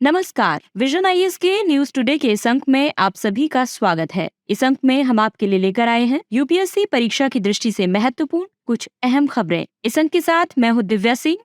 नमस्कार। Vision IAS के news today के इस अंक में आप सभी का स्वागत है। इस अंक में हम आपके लिए लेकर आए हैं यूपीएससी परीक्षा की दृष्टि से महत्वपूर्ण कुछ अहम खबरें। इस अंक के साथ मैं हूँ दिव्या सिंह।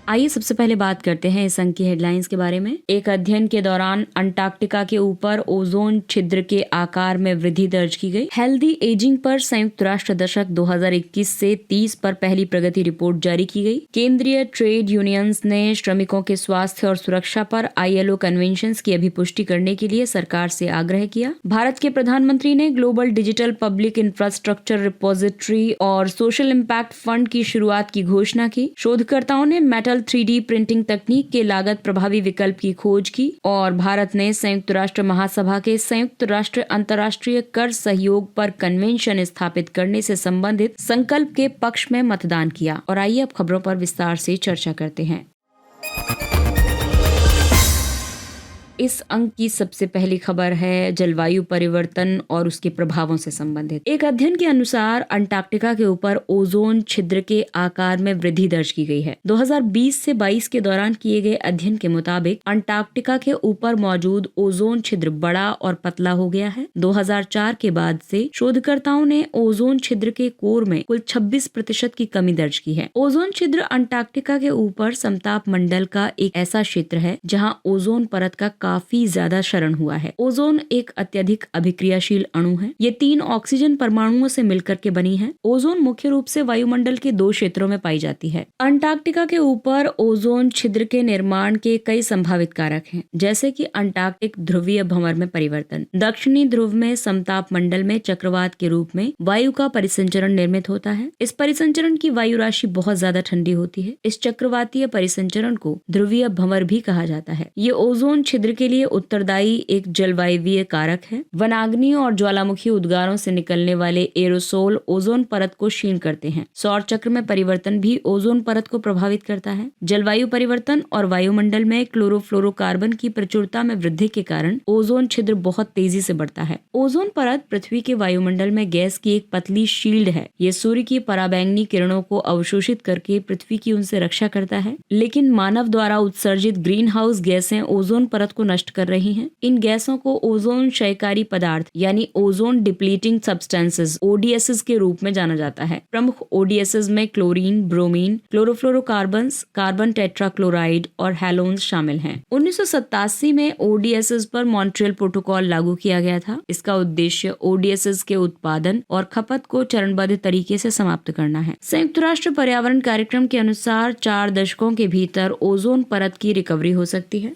आइए सबसे पहले बात करते हैं इस अंक की हेडलाइंस के बारे में। एक अध्ययन के दौरान अंटार्कटिका के ऊपर ओजोन छिद्र के आकार में वृद्धि दर्ज की गई। हेल्दी एजिंग पर संयुक्त राष्ट्र दशक 2021 से 30 पर पहली प्रगति रिपोर्ट जारी की गई। केंद्रीय ट्रेड यूनियंस ने श्रमिकों के स्वास्थ्य और सुरक्षा पर ILO कन्वेंशंस की अभिपुष्टि करने के लिए सरकार से आग्रह किया। भारत के प्रधानमंत्री ने global digital public infrastructure repository और सोशल इम्पैक्ट फंड की शुरुआत की घोषणा की। शोधकर्ताओं ने मेटल 3D प्रिंटिंग तकनीक के लागत प्रभावी विकल्प की खोज की और भारत ने संयुक्त राष्ट्र महासभा के संयुक्त राष्ट्र अंतर्राष्ट्रीय कर सहयोग पर कन्वेंशन स्थापित करने से संबंधित संकल्प के पक्ष में मतदान किया। और आइए अब खबरों पर विस्तार से चर्चा करते हैं। इस अंक की सबसे पहली खबर है जलवायु परिवर्तन और उसके प्रभावों से संबंधित। एक अध्ययन के अनुसार अंटार्कटिका के ऊपर ओजोन छिद्र के आकार में वृद्धि दर्ज की गई है। 2020 से 22 के दौरान किए गए अध्ययन के मुताबिक अंटार्कटिका के ऊपर मौजूद ओजोन छिद्र बड़ा और पतला हो गया है। 2004 के बाद से शोधकर्ताओं ने ओजोन छिद्र के कोर में कुल 26% की कमी दर्ज की है। ओजोन छिद्र अंटार्कटिका के ऊपर समताप मंडल का एक ऐसा क्षेत्र है जहां ओजोन परत का काफी ज्यादा क्षरण हुआ है। ओजोन एक अत्यधिक अभिक्रियाशील अणु है। ये 3 ऑक्सीजन परमाणुओं से मिलकर के बनी है। ओजोन मुख्य रूप से वायुमंडल के 2 क्षेत्रों में पाई जाती है। अंटार्कटिका के ऊपर ओजोन छिद्र के निर्माण के कई संभावित कारक हैं, जैसे कि अंटार्कटिक ध्रुवीय भंवर में परिवर्तन। दक्षिणी ध्रुव में समताप मंडल में चक्रवात के रूप में वायु का परिसंचरण निर्मित होता है। इस परिसंचरण की वायु राशि बहुत ज्यादा ठंडी होती है। इस चक्रवातीय परिसंचरण को ध्रुवीय भंवर भी कहा जाता है। ये ओजोन छिद्र के लिए उत्तरदायी एक जलवायवीय कारक है। वनाग्नि और ज्वालामुखी उद्गारों से निकलने वाले एरोसोल ओजोन परत को क्षीण करते हैं। सौर चक्र में परिवर्तन भी ओजोन परत को प्रभावित करता है। जलवायु परिवर्तन और वायुमंडल में क्लोरोफ्लोरोकार्बन की प्रचुरता में वृद्धि के कारण ओजोन छिद्र बहुत तेजी से बढ़ता है। ओजोन परत पृथ्वी के वायुमंडल में गैस की एक पतली शील्ड है। ये सूर्य की पराबैंगनी किरणों को अवशोषित करके पृथ्वी की उनसे रक्षा करता है, लेकिन मानव द्वारा उत्सर्जित ग्रीन हाउस गैसें ओजोन परत को नष्ट कर रही हैं। इन गैसों को ओजोन क्षयकारी पदार्थ यानी ओजोन डिप्लीटिंग सब्सटेंसेस ODSs के रूप में जाना जाता है। प्रमुख ODSs में chlorine, bromine, chlorofluorocarbons, carbon tetrachloride और हैलोन्स शामिल हैं। 1987 में ODSs पर मॉन्ट्रियल प्रोटोकॉल लागू किया गया था। इसका उद्देश्य ODSs के उत्पादन और खपत को चरणबद्ध तरीके से समाप्त करना है। संयुक्त राष्ट्र पर्यावरण कार्यक्रम के अनुसार 4 दशकों के भीतर ओजोन परत की रिकवरी हो सकती है।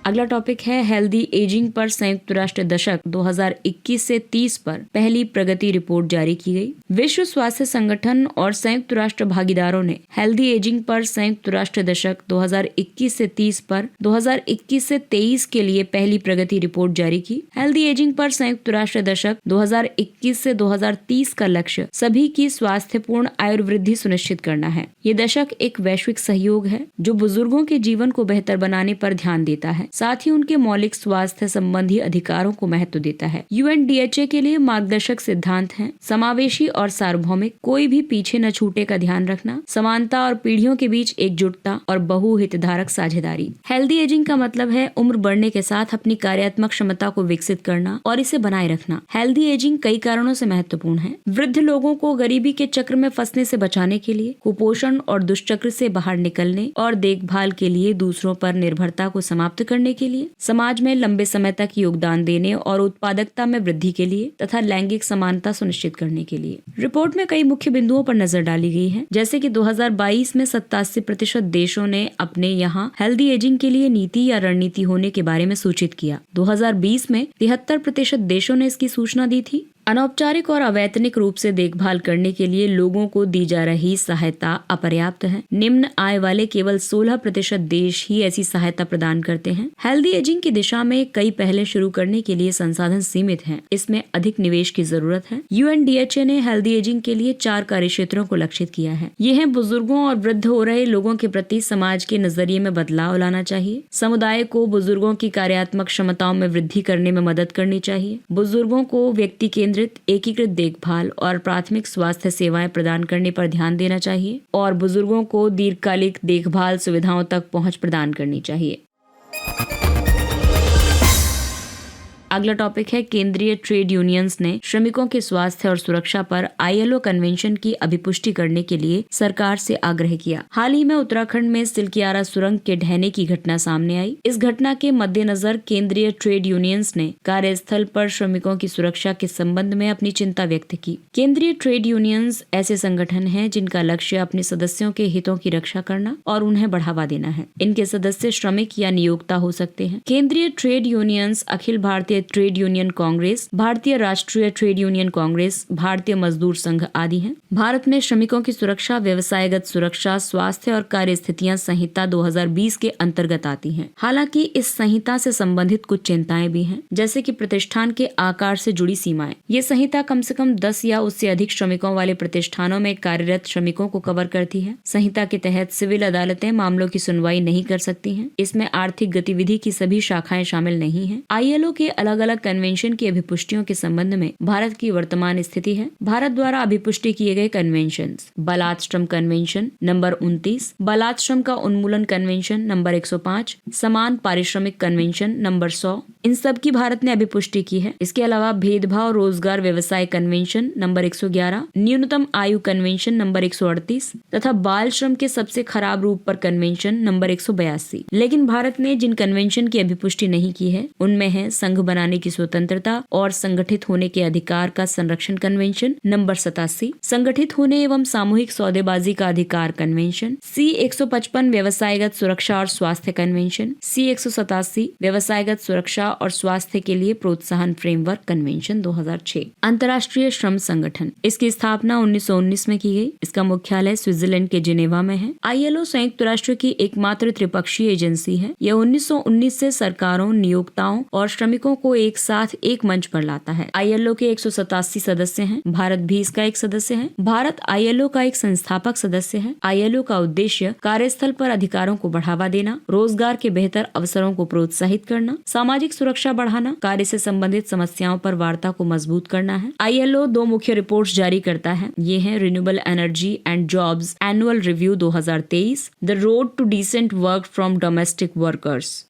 अगला टॉपिक है हेल्दी एजिंग पर संयुक्त राष्ट्र दशक 2021 से 30 पर पहली प्रगति रिपोर्ट जारी की गई। विश्व स्वास्थ्य संगठन और संयुक्त राष्ट्र भागीदारों ने हेल्दी एजिंग पर संयुक्त राष्ट्र दशक 2021 से 30 पर 2021 से 23 के लिए पहली प्रगति रिपोर्ट जारी की। हेल्दी एजिंग पर संयुक्त राष्ट्र दशक 2021 से 2030 का लक्ष्य सभी की स्वास्थ्यपूर्ण आयुर्वृद्धि सुनिश्चित करना है। ये दशक एक वैश्विक सहयोग है जो बुजुर्गों के जीवन को बेहतर बनाने पर ध्यान देता है, साथ ही उनके मौलिक स्वास्थ्य संबंधी अधिकारों को महत्व देता है। UNDHA के लिए मार्गदर्शक सिद्धांत हैं समावेशी और सार्वभौमिक, कोई भी पीछे न छूटे का ध्यान रखना, समानता और पीढ़ियों के बीच एकजुटता और बहुहितधारक साझेदारी। हेल्दी एजिंग का मतलब है उम्र बढ़ने के साथ अपनी कार्यात्मक क्षमता को विकसित करना और इसे बनाए रखना। हेल्दी एजिंग कई कारणों से महत्वपूर्ण है। वृद्ध लोगों को गरीबी के चक्र में फंसने से बचाने के लिए, कुपोषण और दुष्चक्र से बाहर निकलने और देखभाल के लिए, दूसरों पर निर्भरता को समाप्त करने के लिए, समाज में लंबे समय तक योगदान देने और उत्पादकता में वृद्धि के लिए तथा लैंगिक समानता सुनिश्चित करने के लिए। रिपोर्ट में कई मुख्य बिंदुओं पर नजर डाली गई है, जैसे कि 2022 में 87% देशों ने अपने यहाँ हेल्दी एजिंग के लिए नीति या रणनीति होने के बारे में सूचित किया। 2020 में 73% देशों ने इसकी सूचना दी थी। अनौपचारिक और अवैतनिक रूप से देखभाल करने के लिए लोगों को दी जा रही सहायता अपर्याप्त है। निम्न आय वाले केवल 16% देश ही ऐसी सहायता प्रदान करते हैं। हेल्दी एजिंग की दिशा में कई पहले शुरू करने के लिए संसाधन सीमित हैं। इसमें अधिक निवेश की जरूरत है। UNDHA ने हेल्दी एजिंग के लिए 4 कार्य क्षेत्रों को लक्षित किया है। ये हैं बुजुर्गों और वृद्ध हो रहे लोगों के प्रति समाज के नजरिए में बदलाव लाना चाहिए। समुदाय को बुजुर्गों की कार्यात्मक क्षमताओं में वृद्धि करने में मदद करनी चाहिए। बुजुर्गों को व्यक्ति केंद्रित केंद्रित, एकीकृत देखभाल और प्राथमिक स्वास्थ्य सेवाएं प्रदान करने पर ध्यान देना चाहिए और बुजुर्गों को दीर्घकालिक देखभाल सुविधाओं तक पहुंच प्रदान करनी चाहिए। अगला टॉपिक है, केंद्रीय ट्रेड यूनियंस ने श्रमिकों के स्वास्थ्य और सुरक्षा पर ILO कन्वेंशन की अभिपुष्टि करने के लिए सरकार से आग्रह किया। हाल ही में उत्तराखंड में सिलकियारा सुरंग के ढहने की घटना सामने आई। इस घटना के मद्देनजर केंद्रीय ट्रेड यूनियंस ने कार्यस्थल पर श्रमिकों की सुरक्षा के संबंध में अपनी चिंता व्यक्त की। केंद्रीय ट्रेड यूनियंस ऐसे संगठन हैं जिनका लक्ष्य अपने सदस्यों के हितों की रक्षा करना और उन्हें बढ़ावा देना है। इनके सदस्य श्रमिक या नियोक्ता हो सकते हैं। केंद्रीय trade unions Akhil Bharatiya trade union Congress, भारतीय राष्ट्रीय ट्रेड यूनियन कांग्रेस, भारतीय मजदूर संघ आदि हैं। भारत में श्रमिकों की सुरक्षा व्यवसायगत सुरक्षा, स्वास्थ्य और कार्य स्थितियां संहिता 2020 के अंतर्गत आती हैं। हालांकि इस संहिता से संबंधित कुछ चिंताएं भी हैं, जैसे कि प्रतिष्ठान के आकार से जुड़ी सीमाएं। ये संहिता कम से कम 10 या उससे अधिक श्रमिकों वाले प्रतिष्ठानों में कार्यरत श्रमिकों को कवर करती है। संहिता के तहत सिविल अदालतें मामलों की सुनवाई नहीं कर सकती हैं। इसमें आर्थिक गतिविधि की सभी शाखाएं शामिल नहीं हैं। ILO के अलग अलग कन्वेंशन की अभिपुष्टियों के संबंध में भारत की वर्तमान स्थिति है। भारत द्वारा अभिपुष्टि किए गए कन्वेंशन: बालाश्रम कन्वेंशन नंबर 29, बालाश्रम का उन्मूलन कन्वेंशन नंबर 105, समान पारिश्रमिक कन्वेंशन नंबर 100, इन सब की भारत ने अभिपुष्टि की है। इसके अलावा भेदभाव रोजगार व्यवसाय कन्वेंशन नंबर 111, न्यूनतम आयु कन्वेंशन नंबर 138 तथा बाल श्रम के सबसे खराब रूप पर कन्वेंशन नंबर 182। लेकिन भारत ने जिन कन्वेंशन की अभिपुष्टि नहीं की है उनमें है संघ बनाने की स्वतंत्रता और संगठित होने के अधिकार का संरक्षण कन्वेंशन नंबर 87, संगठित होने एवं सामूहिक सौदेबाजी का अधिकार कन्वेंशन, C-155 व्यवसायगत सुरक्षा और स्वास्थ्य कन्वेंशन, C-187 व्यवसायगत सुरक्षा और स्वास्थ्य के लिए प्रोत्साहन फ्रेमवर्क कन्वेंशन 2006। अंतर्राष्ट्रीय श्रम संगठन, इसकी स्थापना 1919 में की गई। इसका मुख्यालय स्विट्जरलैंड के जिनेवा में है। ILO संयुक्त राष्ट्र की एकमात्र त्रिपक्षीय एजेंसी है। यह 1919 से सरकारों, नियोक्ताओं और श्रमिकों को एक साथ एक मंच पर लाता है। ILO के 187 सदस्य हैं। भारत भी इसका एक सदस्य है। भारत ILO का एक संस्थापक सदस्य है। ILO का उद्देश्य कार्यस्थल पर अधिकारों को बढ़ावा देना, रोजगार के बेहतर अवसरों को प्रोत्साहित करना, सामाजिक सुरक्षा बढ़ाना, कार्य से संबंधित समस्याओं पर वार्ता को मजबूत करना है। ILO 2 मुख्य रिपोर्ट्स जारी करता है। ये हैं renewable energy and jobs annual review 2023, the road to decent work for domestic workers.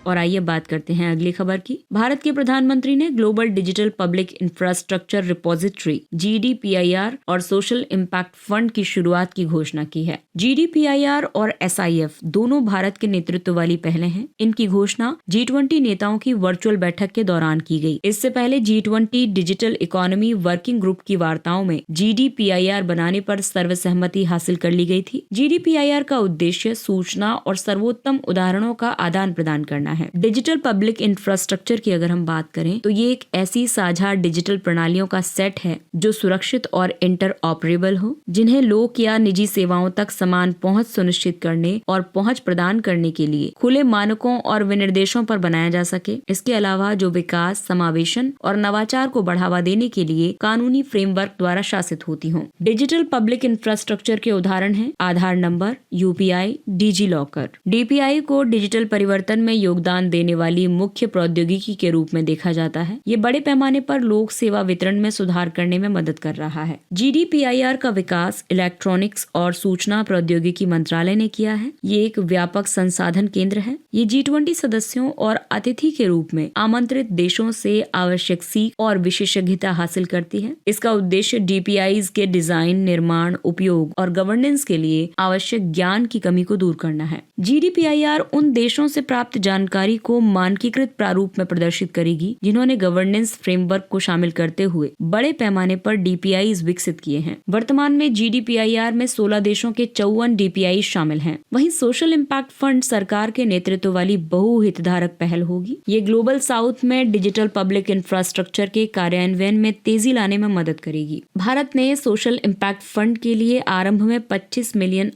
और आइए बात करते हैं अगली खबर की। भारत के प्रधानमंत्री ने global digital public infrastructure repository GDPIR और सोशल इम्पैक्ट फंड की शुरुआत की घोषणा की है। GDPIR और SIF दोनों भारत के नेतृत्व वाली पहलें हैं। इनकी घोषणा G20 नेताओं की वर्चुअल बैठक के दौरान की गई। इससे पहले G20 digital economy working group की वार्ताओं में GDPIR बनाने पर सर्वसहमति हासिल कर ली गई थी। GDPIR का उद्देश्य सूचना और सर्वोत्तम उदाहरणों का आदान प्रदान करना है। डिजिटल पब्लिक इंफ्रास्ट्रक्चर की अगर हम बात करें तो ये एक ऐसी साझा डिजिटल प्रणालियों का सेट है जो सुरक्षित और इंटर ऑपरेबल हो, जिन्हें लोक या निजी सेवाओं तक समान पहुंच सुनिश्चित करने और पहुंच प्रदान करने के लिए खुले मानकों और विनिर्देशों पर बनाया जा सके। इसके अलावा जो विकास, समावेशन और नवाचार को बढ़ावा देने के लिए कानूनी फ्रेमवर्क द्वारा शासित होती हों। डिजिटल पब्लिक इंफ्रास्ट्रक्चर के उदाहरण हैं आधार number, UPI, digi locker. DPI को डिजिटल परिवर्तन में योगदान देने वाली मुख्य प्रौद्योगिकी के रूप में देखा जाता है। ये बड़े पैमाने पर लोक सेवा वितरण में सुधार करने में मदद कर रहा है। GDPIR का विकास इलेक्ट्रॉनिक्स और सूचना प्रौद्योगिकी मंत्रालय ने किया है। ये एक व्यापक संसाधन केंद्र है। ये G20 सदस्यों और अतिथि के रूप में आमंत्रित देशों से आवश्यक सीख और विशेषज्ञता हासिल करती है। इसका उद्देश्य DPIs के डिजाइन, निर्माण, उपयोग और गवर्नेंस के लिए आवश्यक ज्ञान की कमी को दूर करना है। GDPIR उन देशों से प्राप्त जानकारी को मानकीकृत प्रारूप में प्रदर्शित करेगी जिन्होंने गवर्नेंस फ्रेमवर्क को शामिल करते हुए बड़े पैमाने पर DPIs विकसित किए हैं। वर्तमान में GDPIR में 16 देशों के 54 DPIs शामिल हैं। वहीं सोशल इम्पैक्ट फंड सरकार के नेतृत्व वाली बहुहितधारक पहल होगी। ये ग्लोबल साउथ में डिजिटल पब्लिक इंफ्रास्ट्रक्चर के कार्यान्वयन में तेजी लाने में मदद करेगी। भारत ने सोशल इम्पैक्ट फंड के लिए आरंभ में $25 मिलियन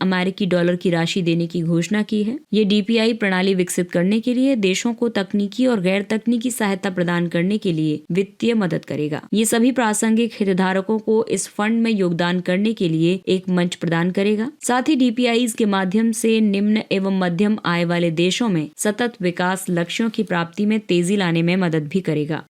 की राशि देने की घोषणा की है। ये DPI प्रणाली विकसित करने के लिए लिए देशों को तकनीकी और गैर तकनीकी सहायता प्रदान करने के लिए वित्तीय मदद करेगा। ये सभी प्रासंगिक हितधारकों को इस फंड में योगदान करने के लिए एक मंच प्रदान करेगा। साथ ही DPIs के माध्यम से निम्न एवं मध्यम आय वाले देशों में सतत विकास लक्ष्यों की प्राप्ति में तेजी लाने में मदद भी करेगा।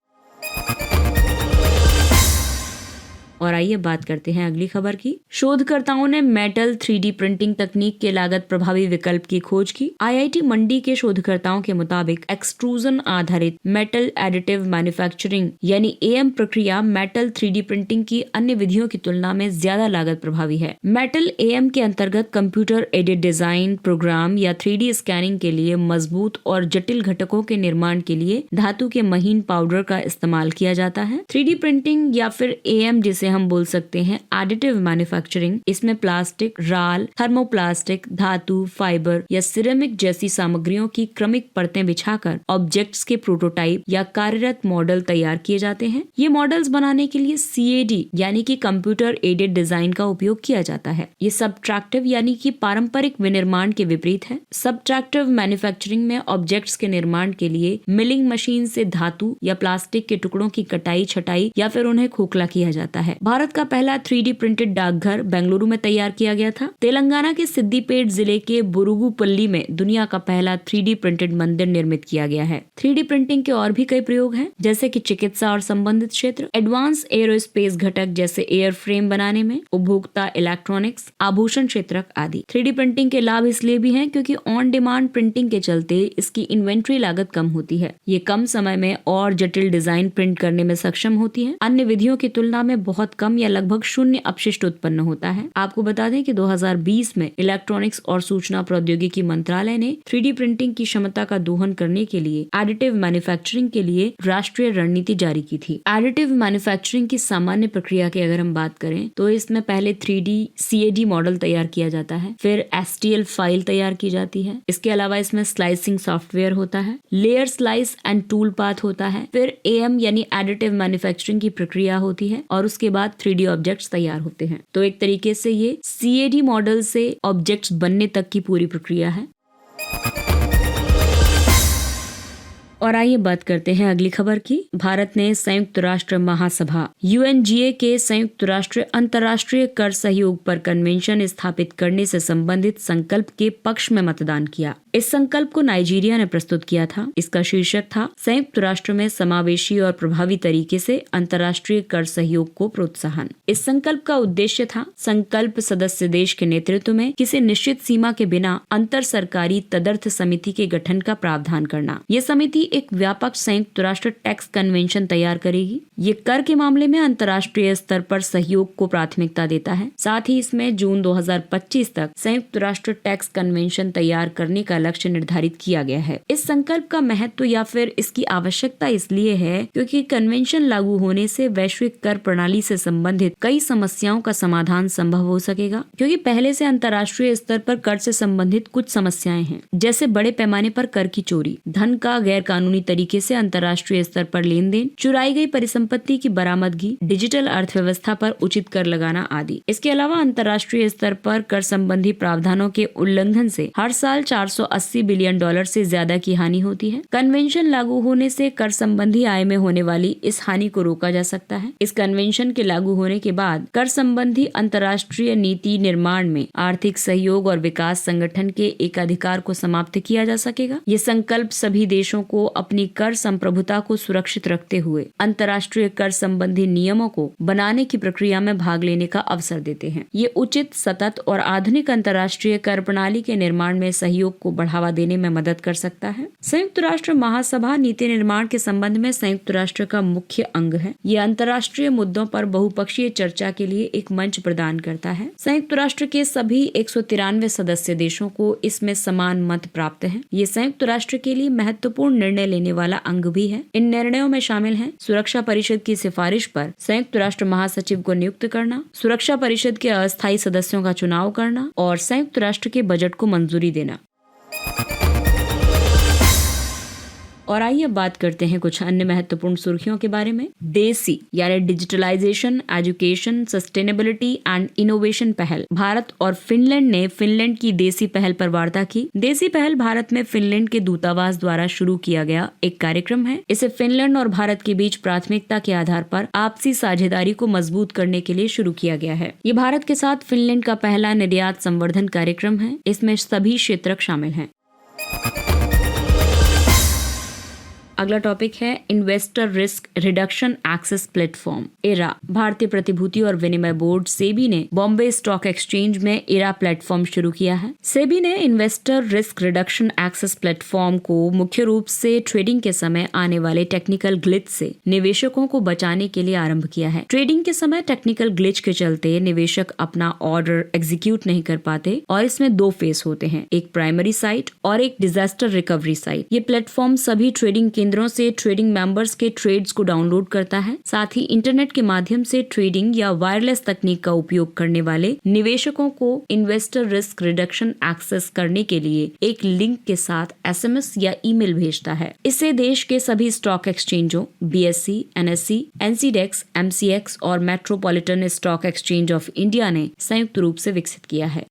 और आइए बात करते हैं अगली खबर की। शोधकर्ताओं ने मेटल 3D प्रिंटिंग तकनीक के लागत प्रभावी विकल्प की खोज की। IIT मंडी के शोधकर्ताओं के मुताबिक एक्सट्रूजन आधारित मेटल एडिटिव मैन्युफैक्चरिंग यानी AM प्रक्रिया मेटल 3D प्रिंटिंग की अन्य विधियों की तुलना में ज्यादा लागत प्रभावी है। मेटल AM के अंतर्गत कंप्यूटर एडेड डिजाइन प्रोग्राम या 3D स्कैनिंग के लिए मजबूत और जटिल घटकों के निर्माण के लिए धातु के महीन पाउडर का इस्तेमाल किया जाता है। 3D प्रिंटिंग या फिर AM जिसे हम बोल सकते हैं एडिटिव मैन्युफैक्चरिंग, इसमें प्लास्टिक, राल, थर्मोप्लास्टिक, धातु, फाइबर या सिरेमिक जैसी सामग्रियों की क्रमिक परतें बिछाकर ऑब्जेक्ट्स के प्रोटोटाइप या कार्यरत मॉडल तैयार किए जाते हैं। ये मॉडल्स बनाने के लिए CAD यानी कि कंप्यूटर एडेड डिजाइन का उपयोग किया जाता है। ये सबट्रैक्टिव यानी कि पारंपरिक विनिर्माण के विपरीत है। सबट्रैक्टिव मैन्युफैक्चरिंग में ऑब्जेक्ट्स के निर्माण के लिए मिलिंग मशीन से धातु या प्लास्टिक के टुकड़ों की कटाई, छटाई या फिर उन्हें खोखला किया जाता है। भारत का पहला 3D प्रिंटेड डाकघर बेंगलुरु में तैयार किया गया था। तेलंगाना के सिद्दीपेट जिले के बुरुगुपल्ली में दुनिया का पहला 3D प्रिंटेड मंदिर निर्मित किया गया है। 3D प्रिंटिंग के और भी कई प्रयोग हैं, जैसे कि चिकित्सा और संबंधित क्षेत्र, एडवांस एरोस्पेस घटक जैसे एयर फ्रेम बनाने में, उपभोक्ता इलेक्ट्रॉनिक्स, आभूषण क्षेत्र आदि। 3D प्रिंटिंग के लाभ इसलिए भी हैं क्योंकि ऑन डिमांड प्रिंटिंग के चलते इसकी इन्वेंट्री लागत कम होती है। ये कम समय में और जटिल डिजाइन प्रिंट करने में सक्षम होती है। अन्य विधियों की तुलना में बहुत कम या लगभग शून्य अपशिष्ट उत्पन्न होता है। आपको बता दें कि 2020 में इलेक्ट्रॉनिक्स और सूचना प्रौद्योगिकी मंत्रालय ने 3D प्रिंटिंग की क्षमता का दोहन करने के लिए एडिटिव मैन्युफैक्चरिंग के लिए राष्ट्रीय रणनीति जारी की थी। एडिटिव मैन्युफैक्चरिंग की सामान्य प्रक्रिया की अगर हम बात करें तो इसमें पहले 3D CAD मॉडल तैयार किया जाता है, फिर STL फाइल तैयार की जाती है। इसके अलावा इसमें स्लाइसिंग सॉफ्टवेयर होता है, layer slice and tool path होता है, फिर AM यानी एडिटिव मैन्युफैक्चरिंग की प्रक्रिया होती है और उसके बाद 3D ऑब्जेक्ट्स तैयार होते हैं। तो एक तरीके से ये CAD मॉडल से ऑब्जेक्ट्स बनने तक की पूरी प्रक्रिया है। और आइए बात करते हैं अगली खबर की। भारत ने संयुक्त राष्ट्र महासभा UNGA के संयुक्त राष्ट्र अंतर्राष्ट्रीय कर सहयोग पर कन्वेंशन स्थापित करने से संबंधित संकल्प के पक्ष में मतदान किया। इस संकल्प को नाइजीरिया ने प्रस्तुत किया था। इसका शीर्षक था संयुक्त राष्ट्र में समावेशी और प्रभावी तरीके से अंतर्राष्ट्रीय कर सहयोग को प्रोत्साहन। इस संकल्प का उद्देश्य था संकल्प सदस्य देश के नेतृत्व में किसी निश्चित सीमा के बिना अंतर सरकारी तदर्थ समिति के गठन का प्रावधान करना। ये समिति एक व्यापक संयुक्त राष्ट्र टैक्स कन्वेंशन तैयार करेगी। ये कर के मामले में अंतर्राष्ट्रीय स्तर पर सहयोग को प्राथमिकता देता है। साथ ही इसमें जून 2025 तक संयुक्त राष्ट्र टैक्स कन्वेंशन तैयार करने का लक्ष्य निर्धारित किया गया है। इस संकल्प का महत्व या फिर इसकी आवश्यकता इसलिए है क्योंकि कन्वेंशन लागू होने से वैश्विक कर प्रणाली से संबंधित कई समस्याओं का समाधान संभव हो सकेगा। क्योंकि पहले से अंतर्राष्ट्रीय स्तर पर कर से संबंधित कुछ समस्याएं हैं, जैसे बड़े पैमाने पर कर की चोरी, धन का गैर कानूनी तरीके से अंतर्राष्ट्रीय स्तर पर लेन देन, चुराई गई परिसंपत्ति की बरामदगी, डिजिटल अर्थव्यवस्था पर उचित कर लगाना आदि। इसके अलावा अंतर्राष्ट्रीय स्तर पर कर संबंधी प्रावधानों के उल्लंघन से हर साल $480 बिलियन से ज्यादा की हानि होती है। कन्वेंशन लागू होने से कर संबंधी आय में होने वाली इस हानि को रोका जा सकता है। इस कन्वेंशन के लागू होने के बाद कर संबंधी अंतर्राष्ट्रीय नीति निर्माण में आर्थिक सहयोग और विकास संगठन के एकाधिकार को समाप्त किया जा सकेगा। ये संकल्प सभी देशों को अपनी कर संप्रभुता को सुरक्षित रखते हुए अंतर्राष्ट्रीय कर संबंधी नियमों को बनाने की प्रक्रिया में भाग लेने का अवसर देते हैं। ये उचित, सतत और आधुनिक अंतर्राष्ट्रीय कर प्रणाली के निर्माण में सहयोग को बढ़ावा देने में मदद कर सकता है। संयुक्त राष्ट्र महासभा नीति निर्माण के संबंध में संयुक्त राष्ट्र का मुख्य अंग है। ये अंतर्राष्ट्रीय मुद्दों पर बहुपक्षीय चर्चा के लिए एक मंच प्रदान करता है। संयुक्त राष्ट्र के सभी 193 सदस्य देशों को इसमें समान मत प्राप्त है। ये संयुक्त राष्ट्र के लिए महत्वपूर्ण निर्णय लेने वाला अंग भी है। इन निर्णयों में शामिल हैं सुरक्षा परिषद की सिफारिश पर संयुक्त राष्ट्र महासचिव को नियुक्त करना, सुरक्षा परिषद के अस्थायी सदस्यों का चुनाव करना और संयुक्त राष्ट्र के बजट को मंजूरी देना। और आइए अब बात करते हैं कुछ अन्य महत्वपूर्ण सुर्खियों के बारे में। देसी यानी digitalisation, education, sustainability and innovation पहल। भारत और फिनलैंड ने फिनलैंड की देसी पहल पर वार्ता की। देसी पहल भारत में फिनलैंड के दूतावास द्वारा शुरू किया गया एक कार्यक्रम है। इसे फिनलैंड और भारत के बीच प्राथमिकता के आधार पर आपसी साझेदारी को मजबूत करने के लिए शुरू किया गया है। ये भारत के साथ फिनलैंड का पहला निर्यात संवर्धन कार्यक्रम है। इसमें सभी क्षेत्रक शामिल हैं। अगला टॉपिक है investor risk reduction access platform era. भारतीय प्रतिभूति और विनिमय बोर्ड सेबी ने बॉम्बे स्टॉक एक्सचेंज में इरा प्लेटफॉर्म शुरू किया है। सेबी ने investor risk reduction access platform को मुख्य रूप से ट्रेडिंग के समय आने वाले टेक्निकल ग्लिच से निवेशकों को बचाने के लिए आरंभ किया है। ट्रेडिंग के समय टेक्निकल ग्लिच के चलते निवेशक अपना ऑर्डर एग्जीक्यूट नहीं कर पाते और इसमें 2 फेस होते हैं, एक प्राइमरी साइट और एक डिजास्टर रिकवरी साइट। ये प्लेटफॉर्म सभी ट्रेडिंग केंद्रों से ट्रेडिंग मेंबर्स के ट्रेड्स को डाउनलोड करता है। साथ ही इंटरनेट के माध्यम से ट्रेडिंग या वायरलेस तकनीक का उपयोग करने वाले निवेशकों को इन्वेस्टर रिस्क रिडक्शन एक्सेस करने के लिए एक लिंक के साथ SMS या ईमेल भेजता है। इसे देश के सभी स्टॉक एक्सचेंजों BSE, NSE, NCDEX, MCX और metropolitan stock exchange of India ने संयुक्त रूप से विकसित किया है।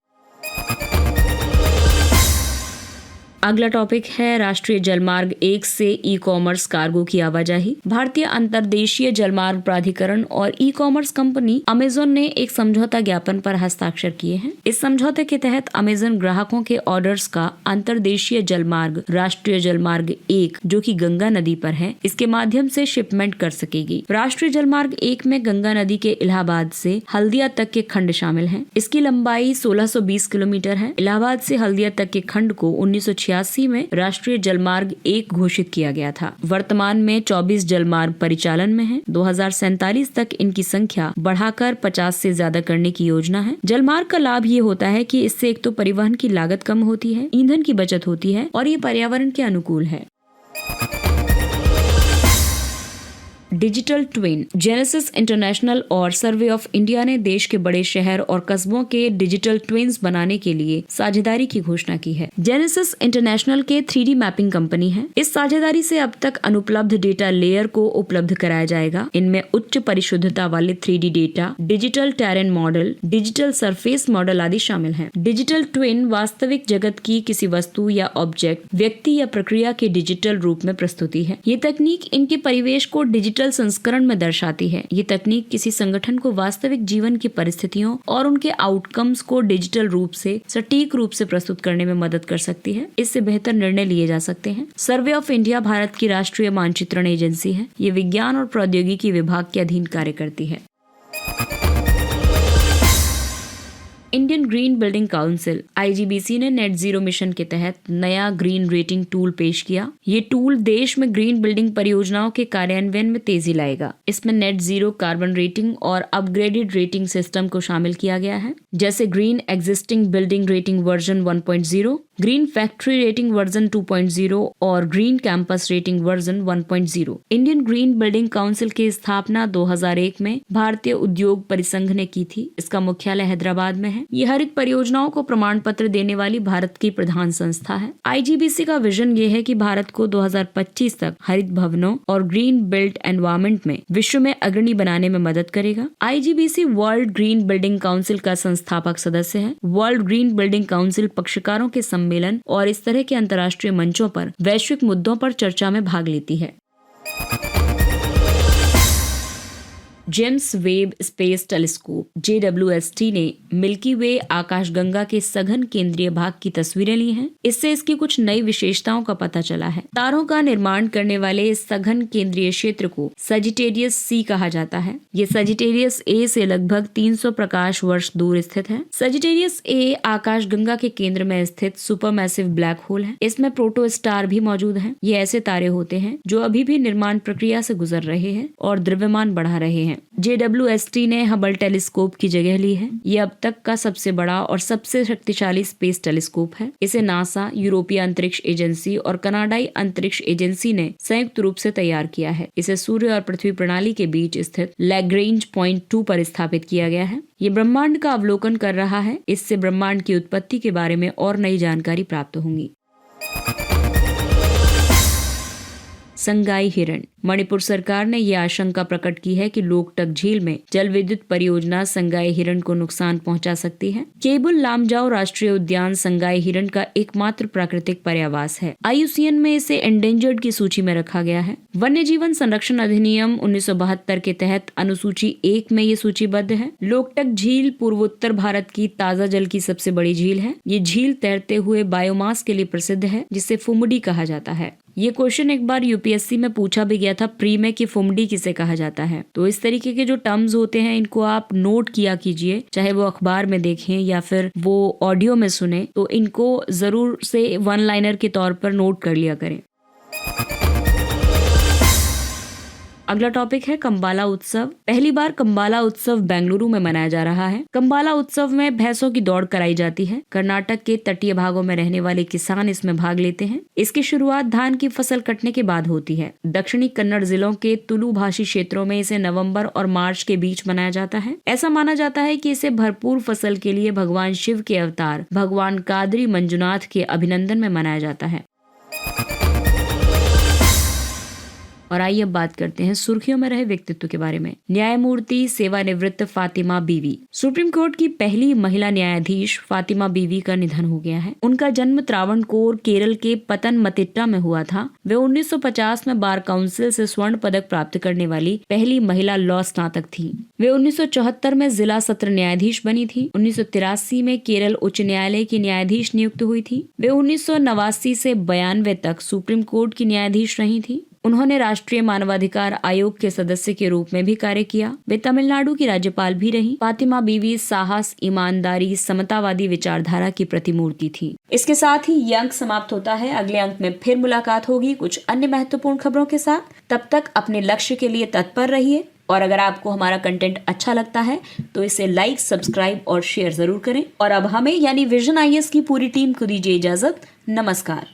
अगला टॉपिक है राष्ट्रीय जलमार्ग 1 से ई-कॉमर्स कार्गो की आवाजाही। भारतीय अंतर्देशीय जलमार्ग प्राधिकरण और ई-कॉमर्स कंपनी अमेजन ने एक समझौता ज्ञापन पर हस्ताक्षर किए हैं। इस समझौते के तहत अमेजन ग्राहकों के ऑर्डर्स का अंतर्देशीय जलमार्ग राष्ट्रीय जलमार्ग 1, जो कि गंगा नदी पर है, इसके माध्यम से शिपमेंट कर सकेगी। राष्ट्रीय जलमार्ग 1 में गंगा नदी के इलाहाबाद से हल्दिया तक के खंड शामिल हैं। इसकी लंबाई 1620 किलोमीटर है। इलाहाबाद से हल्दिया तक के खंड को 1986 में राष्ट्रीय जलमार्ग 1 घोषित किया गया था। वर्तमान में 24 जलमार्ग परिचालन में हैं। 2047 तक इनकी संख्या बढ़ाकर 50 से ज्यादा करने की योजना है। जलमार्ग का लाभ ये होता है कि इससे एक तो परिवहन की लागत कम होती है, ईंधन की बचत होती है और ये पर्यावरण के अनुकूल है। Digital twin. जेनेसिस इंटरनेशनल और सर्वे ऑफ इंडिया ने देश के बड़े शहर और कस्बों के डिजिटल ट्विन्स बनाने के लिए साझेदारी की घोषणा की है। जेनेसिस इंटरनेशनल के 3D मैपिंग कंपनी है। इस साझेदारी से अब तक अनुपलब्ध डेटा लेयर को उपलब्ध कराया जाएगा। इनमें उच्च परिशुद्धता वाले 3D data, digital terrain model, digital surface model आदि शामिल हैं। डिजिटल ट्विन वास्तविक जगत की किसी वस्तु या ऑब्जेक्ट, व्यक्ति या प्रक्रिया के डिजिटल रूप में प्रस्तुति है। ये तकनीक इनके परिवेश को डिजिटल संस्करण में दर्शाती है। ये तकनीक किसी संगठन को वास्तविक जीवन की परिस्थितियों और उनके आउटकम्स को डिजिटल रूप से सटीक रूप से प्रस्तुत करने में मदद कर सकती है। इससे बेहतर निर्णय लिए जा सकते हैं। सर्वे ऑफ इंडिया भारत की राष्ट्रीय मानचित्रण एजेंसी है। ये विज्ञान और प्रौद्योगिकी विभाग के अधीन कार्य करती है। Indian green building council IGBC ने नेट जीरो मिशन के तहत नया ग्रीन रेटिंग टूल पेश किया। ये टूल देश में ग्रीन बिल्डिंग परियोजनाओं के कार्यान्वयन में तेजी लाएगा। इसमें नेट जीरो कार्बन रेटिंग और अपग्रेडेड रेटिंग सिस्टम को शामिल किया गया है, जैसे green existing building rating version 1.0, green factory rating version 2.0 और green campus rating version 1.0। Indian green building council की स्थापना 2001 में भारतीय उद्योग परिसंघ ने की थी। इसका मुख्यालय हैदराबाद में है। ये हरित परियोजनाओं को प्रमाण पत्र देने वाली भारत की प्रधान संस्था है। IGBC का विजन ये है कि भारत को 2025 तक हरित भवनों और ग्रीन बिल्ट एनवायरमेंट में विश्व में अग्रणी बनाने में मदद करेगा। IGBC world green building council का संस्थापक सदस्य है। वर्ल्ड ग्रीन बिल्डिंग काउंसिल पक्षकारों के सम्मेलन और इस तरह के अंतर्राष्ट्रीय मंचों पर वैश्विक मुद्दों पर चर्चा में भाग लेती है। James Webb space telescope JWST ने मिल्की वे आकाशगंगा के सघन केंद्रीय भाग की तस्वीरें ली हैं। इससे इसकी कुछ नई विशेषताओं का पता चला है। तारों का निर्माण करने वाले इस सघन केंद्रीय क्षेत्र को सजिटेरियस C कहा जाता है। ये सजिटेरियस A से लगभग 300 प्रकाश वर्ष दूर स्थित है। सजिटेरियस A आकाशगंगा के केंद्र में स्थित सुपरमैसिव ब्लैक होल है। इसमें प्रोटोस्टार भी मौजूद है। ये ऐसे तारे होते हैं जो अभी भी निर्माण प्रक्रिया से गुजर रहे हैं और द्रव्यमान बढ़ा रहे हैं। JWST ने हबल टेलीस्कोप की जगह ली है। ये अब तक का सबसे बड़ा और सबसे शक्तिशाली स्पेस टेलीस्कोप है। इसे नासा, यूरोपीय अंतरिक्ष एजेंसी और कनाडाई अंतरिक्ष एजेंसी ने संयुक्त रूप से तैयार किया है। इसे सूर्य और पृथ्वी प्रणाली के बीच स्थित लैग्रेंज पॉइंट 2 पर स्थापित किया गया है। ये ब्रह्मांड का अवलोकन कर रहा है। इससे ब्रह्मांड की उत्पत्ति के बारे में और नई जानकारी प्राप्त होंगी। संगाई हिरण। मणिपुर सरकार ने यह आशंका प्रकट की है कि लोकटक झील में जल विद्युत परियोजना संगाई हिरण को नुकसान पहुंचा सकती है। केबुल लामजाओ राष्ट्रीय उद्यान संगाई हिरण का एकमात्र प्राकृतिक पर्यावास है। IUCN में इसे एंडेंजर्ड की सूची में रखा गया है। वन्य जीवन संरक्षण अधिनियम 1972 के तहत अनुसूची 1 में ये सूचीबद्ध है। लोकटक झील पूर्वोत्तर भारत की ताजा जल की सबसे बड़ी झील है। ये झील तैरते हुए बायोमास के लिए प्रसिद्ध है, जिसे फुमडी कहा जाता है। ये क्वेश्चन एक बार UPSC में पूछा भी गया था प्री में कि फुमडी किसे कहा जाता है। तो इस तरीके के जो टर्म्स होते हैं इनको आप नोट किया कीजिए, चाहे वो अखबार में देखें या फिर वो ऑडियो में सुने, तो इनको जरूर से वन लाइनर के तौर पर नोट कर लिया करें। अगला टॉपिक है कंबाला उत्सव। पहली बार कंबाला उत्सव बेंगलुरु में मनाया जा रहा है। कंबाला उत्सव में भैंसों की दौड़ कराई जाती है। कर्नाटक के तटीय भागों में रहने वाले किसान इसमें भाग लेते हैं। इसकी शुरुआत धान की फसल कटने के बाद होती है। दक्षिणी कन्नड़ जिलों के तुलु भाषी क्षेत्रों में इसे नवंबर और मार्च के बीच मनाया जाता है। ऐसा माना जाता है कि इसे भरपूर फसल के लिए भगवान शिव के अवतार भगवान कादरी मंजुनाथ के अभिनंदन में मनाया जाता है। और आइए अब बात करते हैं सुर्खियों में रहे व्यक्तित्व के बारे में। न्यायमूर्ति सेवानिवृत्त फातिमा बीवी। सुप्रीम कोर्ट की पहली महिला न्यायाधीश फातिमा बीवी का निधन हो गया है। उनका जन्म त्रावणकोर केरल के पतनमतिट्टा में हुआ था। वे 1950 में बार काउंसिल से स्वर्ण पदक प्राप्त करने वाली पहली महिला लॉ स्नातक थी। वे 1974 में जिला सत्र न्यायाधीश बनी थी। 1983 में केरल उच्च न्यायालय की न्यायाधीश नियुक्त हुई थी। वे 1989 से 92 तक सुप्रीम कोर्ट की न्यायाधीश रही थी। उन्होंने राष्ट्रीय मानवाधिकार आयोग के सदस्य के रूप में भी कार्य किया। वे तमिलनाडु की राज्यपाल भी रही। फातिमा बीवी साहस, ईमानदारी, समतावादी विचारधारा की प्रतिमूर्ति थी। इसके साथ ही ये अंक समाप्त होता है। अगले अंक में फिर मुलाकात होगी कुछ अन्य महत्वपूर्ण खबरों के साथ। तब तक अपने लक्ष्य के लिए तत्पर रहिए और अगर आपको हमारा कंटेंट अच्छा लगता है तो इसे लाइक, सब्सक्राइब और शेयर जरूर करें। और अब हमें यानी विजन IAS की पूरी टीम को दीजिए इजाजत। नमस्कार।